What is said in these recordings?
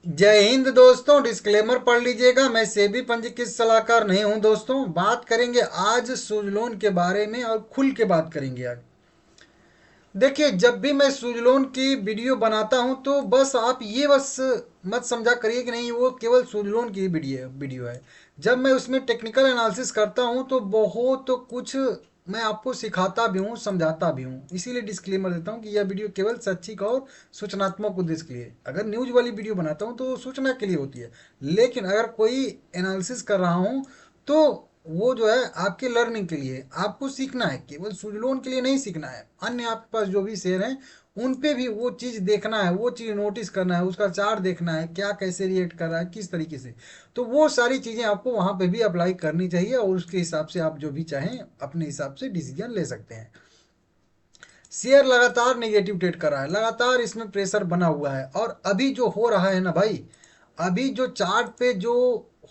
जय हिंद दोस्तों। डिस्क्लेमर पढ़ लीजिएगा, मैं सेबी पंजीकृत सलाहकार नहीं हूं। दोस्तों, बात करेंगे आज सूजलोन के बारे में और खुल के बात करेंगे आज। देखिए, जब भी मैं सूजलोन की वीडियो बनाता हूं तो बस आप ये बस मत समझा करिए कि नहीं वो केवल सूजलोन की वीडियो है। जब मैं उसमें टेक्निकल एनालिसिस करता हूं तो बहुत कुछ मैं आपको सिखाता भी हूं, समझाता भी हूं। इसीलिए डिस्क्लेमर देता हूं कि यह वीडियो केवल शैक्षिक और सूचनात्मक उद्देश्य के लिए। अगर न्यूज वाली वीडियो बनाता हूं तो सूचना के लिए होती है, लेकिन अगर कोई एनालिसिस कर रहा हूं तो वो जो है आपके लर्निंग के लिए, आपको सीखना है। केवल सुजलोन के लिए नहीं सीखना है, अन्य आपके पास जो भी शेयर हैं उन पे भी वो चीज़ देखना है, वो चीज़ नोटिस करना है, उसका चार्ट देखना है, क्या कैसे रिएक्ट कर रहा है, किस तरीके से। तो वो सारी चीज़ें आपको वहाँ पे भी अप्लाई करनी चाहिए और उसके हिसाब से आप जो भी चाहें अपने हिसाब से डिसीजन ले सकते हैं। शेयर लगातार नेगेटिव ट्रेड कर रहा है, लगातार इसमें प्रेशर बना हुआ है। और अभी जो हो रहा है ना भाई, अभी जो चार्ट पे जो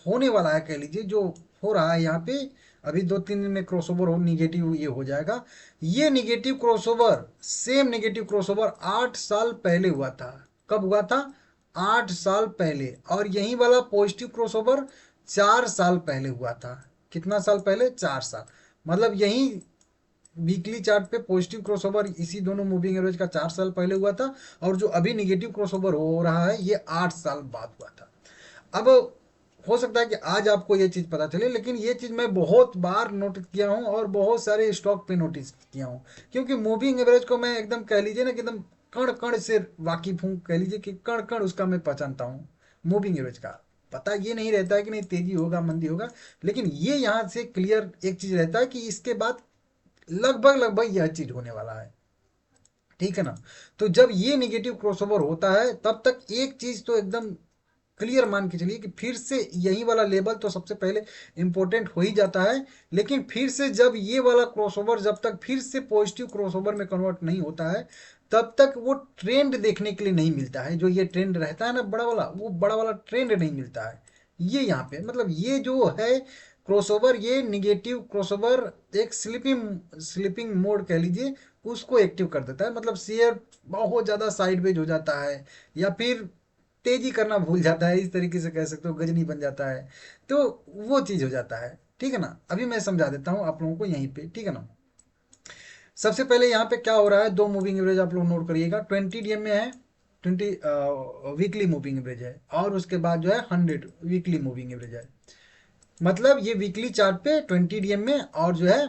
होने वाला है, कह लीजिए जो हो रहा है यहाँ पे, अभी 2-3 दिन में क्रॉसओवर हो निगेटिव ये हो जाएगा। ये negative crossover, same negative crossover 8 साल पहले हुआ था। कब हुआ था? 8 साल पहले। और यही वाला पॉजिटिव क्रॉसओवर 4 साल पहले हुआ था। कितना साल पहले? 4 साल। मतलब यही वीकली चार्ट पे पॉजिटिव क्रॉसओवर इसी दोनों मूविंग एवरेज का 4 साल पहले हुआ था। और जो अभी निगेटिव क्रॉसओवर हो रहा है ये 8 साल बाद हुआ था। अब हो सकता है कि आज आपको ये चीज़ पता चले, लेकिन ये चीज़ मैं बहुत बार नोटिस किया हूँ और बहुत सारे स्टॉक पे नोटिस किया हूँ। क्योंकि मूविंग एवरेज को मैं एकदम कह लीजिए ना कि एकदम कण कण से वाकिफ हूँ, कह लीजिए कि कण कण उसका मैं पहचानता हूँ। मूविंग एवरेज का पता ये नहीं रहता है कि नहीं तेजी होगा मंदी होगा, लेकिन ये यहाँ से क्लियर एक चीज़ रहता है कि इसके बाद लगभग लगभग यह चीज़ होने वाला है। ठीक है ना? तो जब ये निगेटिव क्रॉसओवर होता है तब तक एक चीज़ तो एकदम क्लियर मान के चलिए कि फिर से यही वाला लेवल तो सबसे पहले इंपॉर्टेंट हो ही जाता है। लेकिन फिर से जब ये वाला क्रॉसओवर जब तक फिर से पॉजिटिव क्रॉसओवर में कन्वर्ट नहीं होता है तब तक वो ट्रेंड देखने के लिए नहीं मिलता है। जो ये ट्रेंड रहता है ना बड़ा वाला, वो बड़ा वाला ट्रेंड नहीं मिलता है। ये यहाँ पे मतलब ये जो है क्रॉसओवर, ये निगेटिव क्रॉसओवर एक स्लिपिंग स्लिपिंग मोड कह लीजिए, उसको एक्टिव कर देता है। मतलब शेयर बहुत ज़्यादा साइडवेज हो जाता है या फिर तेजी करना भूल जाता है, इस तरीके से कह सकते हो, गजनी बन जाता है। तो वो चीज़ हो जाता है। ठीक है ना? अभी मैं समझा देता हूँ आप लोगों को यहीं पे। ठीक है ना? सबसे पहले यहाँ पे क्या हो रहा है, दो मूविंग एवरेज आप लोग नोट करिएगा। 20 DM में है, 20 वीकली मूविंग एवरेज है, और उसके बाद जो है 100 वीकली मूविंग एवरेज है। मतलब ये वीकली चार्ट पे 20 DM में और जो है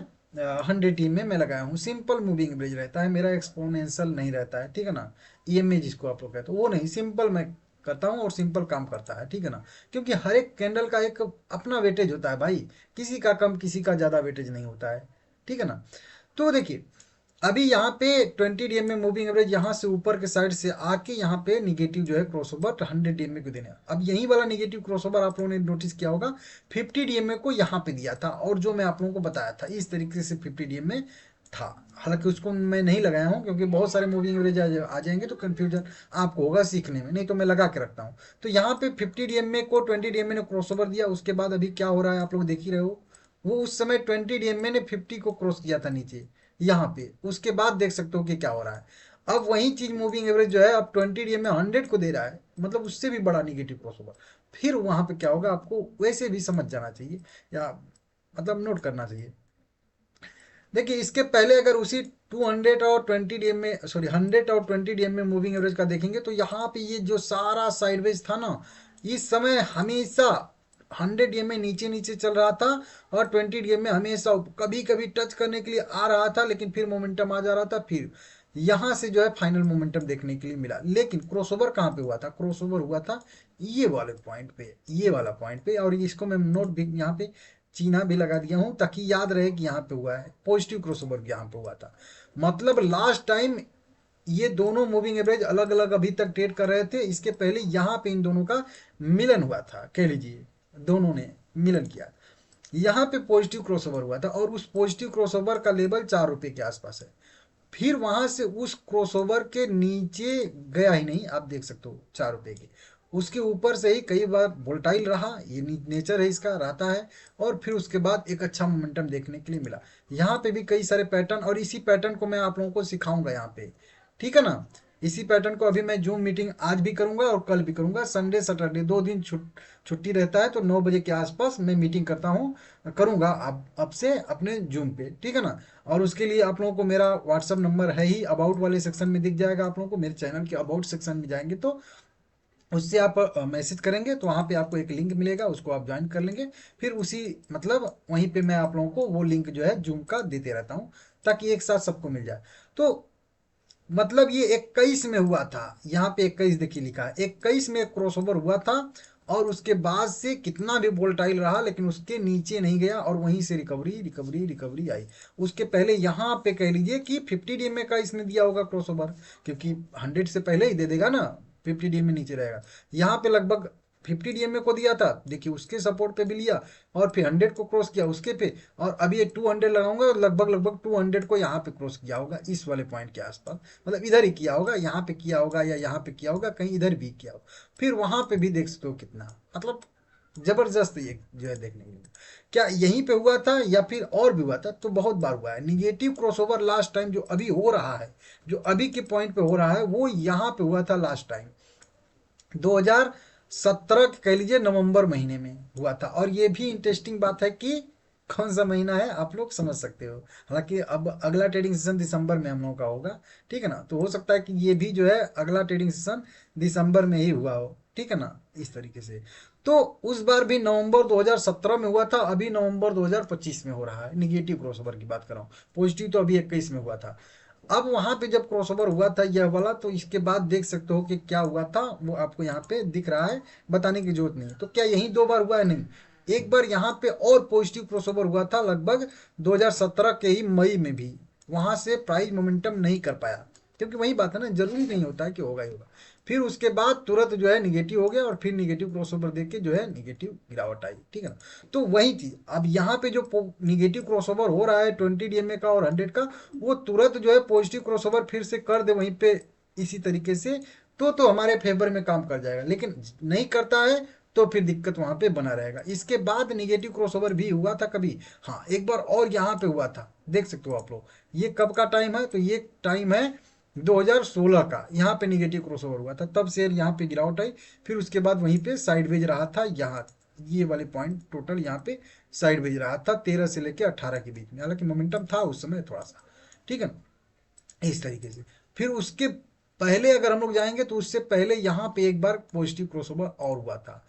100 DM में मैं लगाया हूँ। सिंपल मूविंग एवरेज रहता है मेरा, एक्सपोनेंशियल नहीं रहता है। ठीक है ना? EMA जिसको आप लोग कहते हो वो नहीं, सिंपल मैं करता हूँ और सिंपल काम करता है। ठीक है ना? क्योंकि हर एक कैंडल का एक अपना वेटेज होता है भाई, किसी का कम किसी का ज़्यादा वेटेज नहीं होता है। ठीक है ना? तो देखिए, अभी यहाँ पे 20 DM में मूविंग एवरेज यहाँ से ऊपर के साइड से आके यहाँ पे निगेटिव जो है क्रॉसओवर 100 DM को देना। अब यही वाला निगेटिव क्रॉसओवर आप लोगों ने नोटिस किया होगा 50 DM को यहाँ पे दिया था, और जो मैं आप लोगों को बताया था इस तरीके से 50 DM में था। हालांकि उसको मैं नहीं लगाया हूँ क्योंकि बहुत सारे मूविंग एवरेज आ जाएंगे तो कन्फ्यूजन आपको होगा सीखने में, नहीं तो मैं लगा के रखता हूँ। तो यहाँ पे 50 DM को 20 DM ने क्रॉसओवर दिया। उसके बाद अभी क्या हो रहा है आप लोग देख ही रहे हो, वो उस समय 20 DM ने 50 को क्रॉस किया था नीचे यहाँ पे। उसके बाद देख सकते हो कि क्या हो रहा है। अब वही चीज मूविंग एवरेज जो है अब 20 DM में 100 को दे रहा है, मतलब उससे भी बड़ा निगेटिव क्रॉस होगा। फिर वहां पे क्या होगा आपको वैसे भी समझ जाना चाहिए, या मतलब नोट करना चाहिए। देखिए, इसके पहले अगर उसी 200 और 20 DM में, सॉरी 100 और 20 DM में मूविंग एवरेज का देखेंगे तो यहाँ पे ये जो सारा साइडवेज था ना, इस समय हमेशा 100 DM में नीचे नीचे चल रहा था, और 20 DM में हमेशा कभी कभी टच करने के लिए आ रहा था, लेकिन फिर मोमेंटम आ जा रहा था। फिर यहाँ से जो है फाइनल मोमेंटम देखने के लिए मिला। लेकिन क्रॉसओवर कहाँ पे हुआ था? क्रॉसओवर हुआ था ये वाले पॉइंट पे, ये वाला पॉइंट पे। और इसको मैं नोट भी यहाँ पे चीन्हा भी लगा दिया हूँ ताकि याद रहे कि यहाँ पे हुआ है पॉजिटिव क्रॉसओवर, यहाँ पे हुआ था। मतलब लास्ट टाइम ये दोनों मूविंग एवरेज अलग अलग अभी तक ट्रेड कर रहे थे, इसके पहले यहाँ पे इन दोनों का मिलन हुआ था, कह लीजिए दोनों ने मिलन किया। यहाँ पे पॉजिटिव क्रॉसओवर हुआ था और उस पॉजिटिव क्रॉसओवर का लेवल 4 रुपए के आसपास है। फिर वहां से उस क्रॉसओवर के नीचे गया ही नहीं, आप देख सकते हो 4 रुपए के। उसके ऊपर से ही कई बार वोल्टाइल रहा, ये नेचर है इसका, रहता है। और फिर उसके बाद एक अच्छा मोमेंटम देखने के लिए मिला। यहाँ पे भी कई सारे पैटर्न, और इसी पैटर्न को मैं आप लोगों को सिखाऊंगा यहाँ पे। ठीक है ना? इसी पैटर्न को अभी मैं जूम मीटिंग आज भी करूंगा और कल भी करूंगा। संडे सैटरडे 2 दिन छुट्टी रहता है, तो 9 बजे के आसपास मैं मीटिंग करता हूँ, करूंगा अब से अपने जूम पे, ठीक है ना। और उसके लिए आप लोगों को मेरा व्हाट्सअप नंबर है ही, अबाउट वाले सेक्शन में दिख जाएगा आप लोगों को। मेरे चैनल के अबाउट सेक्शन में जाएंगे तो उससे आप मैसेज करेंगे तो वहाँ पे आपको एक लिंक मिलेगा, उसको आप ज्वाइन कर लेंगे। फिर उसी मतलब वहीं पे मैं आप लोगों को वो लिंक जो है जूम का देते रहता हूँ, ताकि एक साथ सबको मिल जाए। तो मतलब ये 21 में हुआ था, यहाँ पे 21 देखिए लिखा है, 21 में एक क्रॉसओवर हुआ था। और उसके बाद से कितना भी वोल्टाइल रहा, लेकिन उसके नीचे नहीं गया और वहीं से रिकवरी रिकवरी रिकवरी आई। उसके पहले यहाँ पे कह लीजिए कि 50 DMA का इसने दिया होगा क्रॉसओवर, क्योंकि 100 से पहले ही दे देगा ना, 50 DMA नीचे रहेगा। यहाँ पे लगभग 50 DMA को दिया था, देखिए उसके सपोर्ट पे भी लिया, और फिर 100 को क्रॉस किया उसके पे, और अभी ये 200 लगाऊंगा, लगभग लगभग 200 को यहाँ पे क्रॉस किया होगा इस वाले पॉइंट के आसपास। मतलब इधर ही किया होगा, यहाँ पे किया होगा या यहाँ पे किया होगा, कहीं इधर भी किया होगा। फिर वहां पे भी देख सकते हो कितना, मतलब जबरदस्त ये जो है देखने के लिए। क्या यहीं पे हुआ था या फिर और भी हुआ था? तो बहुत बार हुआ है निगेटिव क्रॉसओवर। लास्ट टाइम जो अभी हो रहा है, जो अभी के पॉइंट पे हो रहा है, वो यहाँ पे हुआ था लास्ट टाइम 2017 कह लीजिए नवंबर महीने में हुआ था। और ये भी इंटरेस्टिंग बात है कि कौन सा महीना है आप लोग समझ सकते हो। हालांकि अब अगला ट्रेडिंग सेशन दिसंबर में हम लोगों का होगा, ठीक है ना। तो हो सकता है कि ये भी जो है अगला ट्रेडिंग सेशन दिसंबर में ही हुआ हो, ठीक है ना, इस तरीके से। तो उस बार भी नवंबर 2017 में हुआ था, अभी नवंबर 2025 में हो रहा है। निगेटिव क्रॉसओवर की बात कर रहा हूँ, पॉजिटिव तो अभी 21 में हुआ था। अब वहां पे जब क्रॉसओवर हुआ था यह वाला, तो इसके बाद देख सकते हो कि क्या हुआ था, वो आपको यहाँ पे दिख रहा है, बताने की जरूरत नहीं। तो क्या यही 2 बार हुआ है? नहीं, एक बार यहाँ पे और पॉजिटिव क्रॉसओवर हुआ था लगभग 2017 के ही मई में भी। वहां से प्राइस मोमेंटम नहीं कर पाया, क्योंकि वही बात है ना, जरूरी नहीं होता है कि होगा ही होगा। फिर उसके बाद तुरंत जो है निगेटिव हो गया, और फिर निगेटिव क्रॉसओवर देख के जो है निगेटिव गिरावट आई, ठीक है ना। तो वही चीज अब यहाँ पे जो निगेटिव क्रॉसओवर हो रहा है 20 DMA का और 100 का, वो तुरंत जो है पॉजिटिव क्रॉसओवर फिर से कर दे वहीं पे इसी तरीके से, तो हमारे फेवर में काम कर जाएगा। लेकिन नहीं करता है तो फिर दिक्कत वहां पे बना रहेगा। इसके बाद निगेटिव क्रॉसओवर भी हुआ था कभी, हाँ एक बार और यहाँ पे हुआ था, देख सकते हो आप लोग। ये कब का टाइम है? तो ये टाइम है 2016 का। यहाँ पे निगेटिव क्रॉसओवर हुआ था, तब शेयर यहाँ पे गिरावट आई। फिर उसके बाद वहीं पे साइडवेज रहा था, यहाँ ये वाले पॉइंट टोटल यहाँ पे साइडवेज रहा था 13 से लेके 18 के बीच में। हालांकि मोमेंटम था उस समय थोड़ा सा, ठीक है ना, इस तरीके से। फिर उसके पहले अगर हम लोग जाएंगे तो उससे पहले यहाँ पे एक बार पॉजिटिव क्रॉसओवर और हुआ था।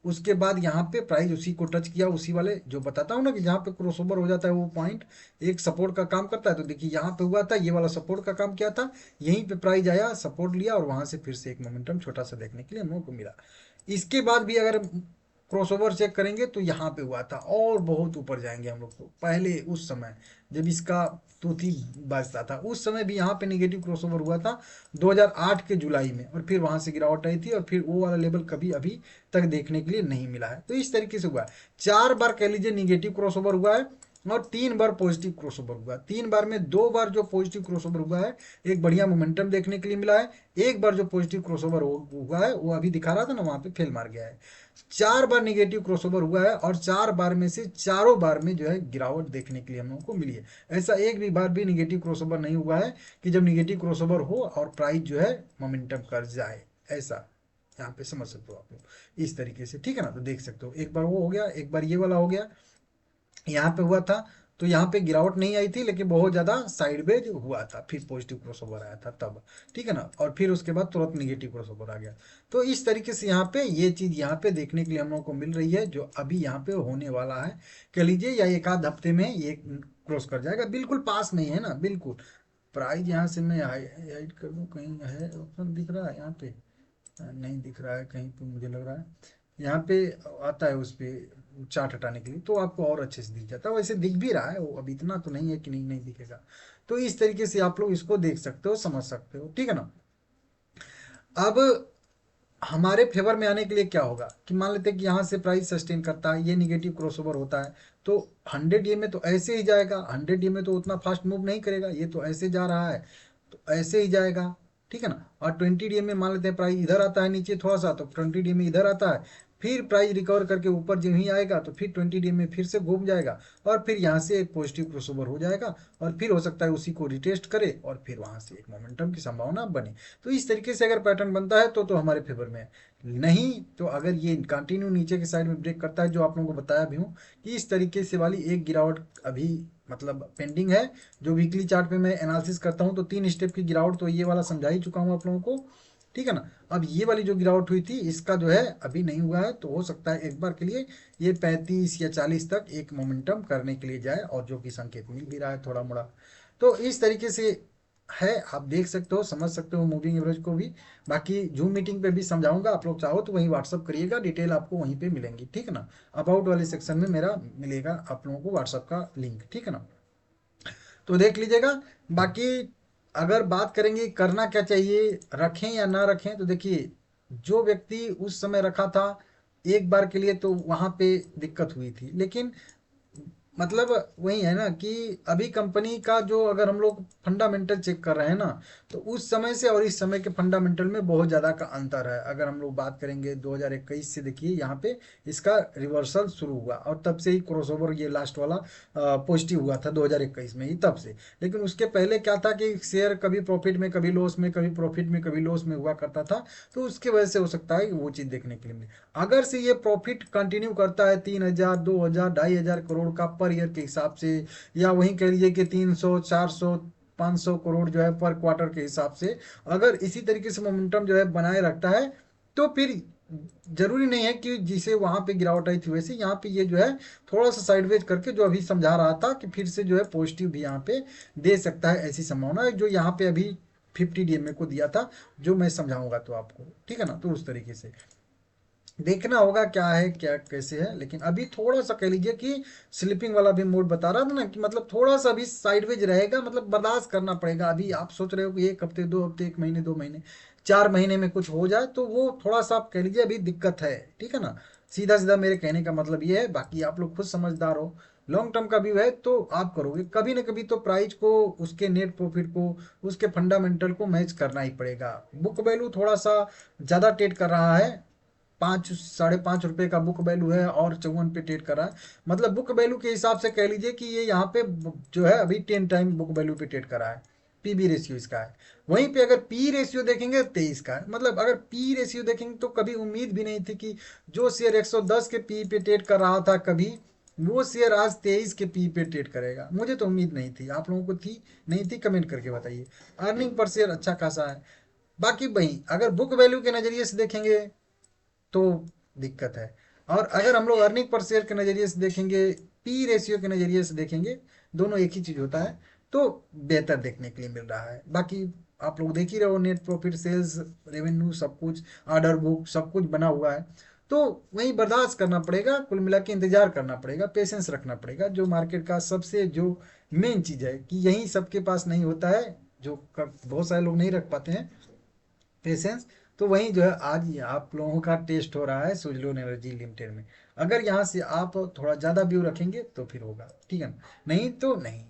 उसके बाद यहाँ पे प्राइस उसी को टच किया, उसी वाले जो बताता हूँ ना कि जहाँ पे क्रॉसओवर हो जाता है वो पॉइंट एक सपोर्ट का काम करता है। तो देखिए यहाँ पे हुआ था, ये वाला सपोर्ट का काम किया था, यहीं पे प्राइस आया, सपोर्ट लिया, और वहां से फिर से एक मोमेंटम छोटा सा देखने के लिए हम लोगों को मिला। इसके बाद भी अगर क्रॉसओवर चेक करेंगे तो यहाँ पे हुआ था, और बहुत ऊपर जाएंगे हम लोग। तो पहले उस समय जब इसका तूती बाजता था, उस समय भी यहाँ पे निगेटिव क्रॉसओवर हुआ था 2008 के जुलाई में, और फिर वहां से गिरावट आई थी, और फिर वो वाला लेवल कभी अभी तक देखने के लिए नहीं मिला है। तो इस तरीके से हुआ है, 4 बार कह लीजिए निगेटिव क्रॉसओवर हुआ है, और 3 बार पॉजिटिव क्रॉसओवर हुआ है। 3 बार में 2 बार जो पॉजिटिव क्रॉसओवर हुआ है एक बढ़िया मोमेंटम देखने के लिए मिला है। एक बार जो पॉजिटिव क्रॉसओवर हुआ है वो अभी दिखा रहा था ना, वहां पे फेल मार गया है। 4 बार निगेटिव क्रॉसओवर हुआ है, और 4 बार में से चारों बार में जो है गिरावट देखने के लिए हम लोगों को मिली है। ऐसा एक भी बार भी निगेटिव क्रॉसओवर नहीं हुआ है कि जब निगेटिव क्रॉसओवर हो और प्राइस जो है मोमेंटम कर जाए, ऐसा यहाँ पे समझ सकते हो आप लोग इस तरीके से, ठीक है ना। तो देख सकते हो एक बार वो हो गया, एक बार ये वाला हो गया, यहाँ पे हुआ था। तो यहाँ पे गिरावट नहीं आई थी, लेकिन बहुत ज्यादा साइडवेज हुआ था, फिर पॉजिटिव क्रॉसओवर आया था तब, ठीक है ना। और फिर उसके बाद तुरंत निगेटिव क्रॉसओवर आ गया। तो इस तरीके से यहाँ पे ये चीज यहाँ पे देखने के लिए हम लोगों को मिल रही है, जो अभी यहाँ पे होने वाला है कह लीजिए, या एक आध हफ्ते में ये क्रॉस कर जाएगा। बिल्कुल पास में ही है ना, बिल्कुल। प्राइस यहाँ से मैं हाइड कर दूँ, कहीं है ऑप्शन दिख रहा है यहाँ पे? नहीं दिख रहा है कहीं पे, मुझे लग रहा है यहाँ पे आता है उस पे चार्ट हटाने के लिए, तो आपको और अच्छे से दिख जाता है। वैसे दिख भी रहा है वो, अभी इतना तो नहीं है कि नहीं नहीं दिखेगा। तो इस तरीके से आप लोग इसको देख सकते हो, समझ सकते हो, ठीक है ना। अब हमारे फेवर में आने के लिए क्या होगा कि मान लेते हैं कि यहाँ से प्राइस सस्टेन करता है, ये निगेटिव क्रॉसओवर होता है, तो 100 में तो ऐसे ही जाएगा। 100 में तो उतना फास्ट मूव नहीं करेगा, ये तो ऐसे जा रहा है तो ऐसे ही जाएगा, ठीक है ना। और 20 DM में मान लेते हैं प्राइस इधर आता है नीचे थोड़ा सा, तो 20 DM में इधर आता है, फिर प्राइस रिकवर करके ऊपर जो ही आएगा तो फिर 20 DM में फिर से घूम जाएगा, और फिर यहाँ से एक पॉजिटिव क्रॉसओवर हो जाएगा, और फिर हो सकता है उसी को रिटेस्ट करे और फिर वहाँ से एक मोमेंटम की संभावना बने। तो इस तरीके से अगर पैटर्न बनता है तो हमारे फेवर में है। नहीं तो अगर ये कंटिन्यू नीचे के साइड में ब्रेक करता है, जो आप लोगों को बताया भी हूँ कि इस तरीके से वाली एक गिरावट अभी मतलब पेंडिंग है। जो वीकली चार्ट पे मैं एनालिसिस करता हूँ तो 3 स्टेप की गिरावट तो ये वाला समझा ही चुका हूँ आप लोगों को, ठीक है ना। अब ये वाली जो गिरावट हुई थी इसका जो है अभी नहीं हुआ है, तो हो सकता है एक बार के लिए ये 35 या 40 तक एक मोमेंटम करने के लिए जाए, और जो कि संकेत मिल भी रहा है थोड़ा मोड़ा। तो इस तरीके से है, आप देख सकते हो समझ सकते हो मूविंग एवरेज को भी। बाकी जूम मीटिंग पे भी समझाऊंगा, आप लोग चाहो तो वहीं व्हाट्सअप करिएगा, डिटेल आपको वहीं पे मिलेंगी, ठीक है ना। अबाउट वाले सेक्शन में मेरा मिलेगा आप लोगों को व्हाट्सअप का लिंक, ठीक है ना। तो देख लीजिएगा। बाकी अगर बात करेंगे करना क्या चाहिए, रखें या ना रखें, तो देखिए जो व्यक्ति उस समय रखा था एक बार के लिए तो वहां पे दिक्कत हुई थी, लेकिन मतलब वही है ना कि अभी कंपनी का जो अगर हम लोग फंडामेंटल चेक कर रहे हैं ना, तो उस समय से और इस समय के फंडामेंटल में बहुत ज़्यादा का अंतर है। अगर हम लोग बात करेंगे 2021 से, देखिए यहाँ पे इसका रिवर्सल शुरू हुआ और तब से ही क्रॉसओवर ये लास्ट वाला पॉजिटिव हुआ था 2021 में ही, तब से। लेकिन उसके पहले क्या था कि शेयर कभी प्रॉफिट में कभी लॉस में, कभी प्रॉफिट में कभी लॉस में हुआ करता था, तो उसकी वजह से हो सकता है कि वो चीज़ देखने के लिए मिले। अगर से ये प्रॉफिट कंटिन्यू करता है 3,000 2,000 2,500 करोड़ का पर ईयर के हिसाब से, या वहीं कह लीजिए कि 300 400 500 करोड़ जो है पर क्वार्टर के हिसाब से, अगर इसी तरीके से मोमेंटम जो है बनाए रखता है, तो फिर जरूरी नहीं है कि जिसे वहां पे गिरावट आई थी वैसे यहाँ पे ये जो है थोड़ा सा साइडवेज करके जो अभी समझा रहा था कि फिर से जो है पॉजिटिव भी यहाँ पे दे सकता है, ऐसी संभावना है जो यहाँ पे अभी 50 DMA को दिया था, जो मैं समझाऊंगा तो आपको, ठीक है ना। तो उस तरीके से देखना होगा क्या है क्या कैसे है। लेकिन अभी थोड़ा सा कह लीजिए कि स्लीपिंग वाला भी मोड बता रहा था ना, कि मतलब थोड़ा सा अभी साइडवेज रहेगा, मतलब बर्दाश्त करना पड़ेगा। अभी आप सोच रहे हो कि 1 हफ्ते 2 हफ्ते 1 महीने 2 महीने 4 महीने में कुछ हो जाए, तो वो थोड़ा सा आप कह लीजिए अभी दिक्कत है, ठीक है ना। सीधा सीधा मेरे कहने का मतलब ये है, बाकी आप लोग खुद समझदार हो। लॉन्ग टर्म का व्यू है तो आप करोगे कभी ना कभी तो प्राइस को, उसके नेट प्रॉफिट को, उसके फंडामेंटल को मैच करना ही पड़ेगा। बुक वैल्यू थोड़ा सा ज़्यादा ट्रेड कर रहा है, 5 साढ़े 5 रुपए का बुक वैल्यू है और 54 पे ट्रेड कर रहा है। मतलब बुक वैल्यू के हिसाब से कह लीजिए कि ये यहाँ पे जो है अभी 10 टाइम बुक वैल्यू पे ट्रेड कर रहा है, पीबी रेशियो इसका है। वहीं पे अगर पी रेशियो देखेंगे 23 का है। मतलब अगर पी रेशियो देखेंगे तो कभी उम्मीद भी नहीं थी कि जो शेयर 110 के पी पे ट्रेड कर रहा था कभी, वो शेयर आज 23 के पी पे ट्रेड करेगा। मुझे तो उम्मीद नहीं थी, आप लोगों को थी नहीं थी, कमेंट करके बताइए। अर्निंग पर शेयर अच्छा खासा है। बाकी वही अगर बुक वैल्यू के नज़रिए से देखेंगे तो दिक्कत है, और अगर हम लोग अर्निंग पर शेयर के नज़रिए से देखेंगे, पी रेशियो के नज़रिए से देखेंगे, दोनों एक ही चीज़ होता है, तो बेहतर देखने के लिए मिल रहा है। बाकी आप लोग देख ही रहे हो, नेट प्रॉफिट सेल्स रेवेन्यू सब कुछ, ऑर्डर बुक सब कुछ बना हुआ है। तो वही बर्दाश्त करना पड़ेगा, कुल मिला के इंतजार करना पड़ेगा, पेशेंस रखना पड़ेगा, जो मार्केट का सबसे जो मेन चीज़ है कि यही सबके पास नहीं होता है, जो बहुत सारे लोग नहीं रख पाते हैं पेशेंस। तो वहीं जो है आज आप लोगों का टेस्ट हो रहा है सुजलोन एनर्जी लिमिटेड में। अगर यहाँ से आप थोड़ा ज़्यादा व्यू रखेंगे तो फिर होगा, ठीक है ना, नहीं तो नहीं।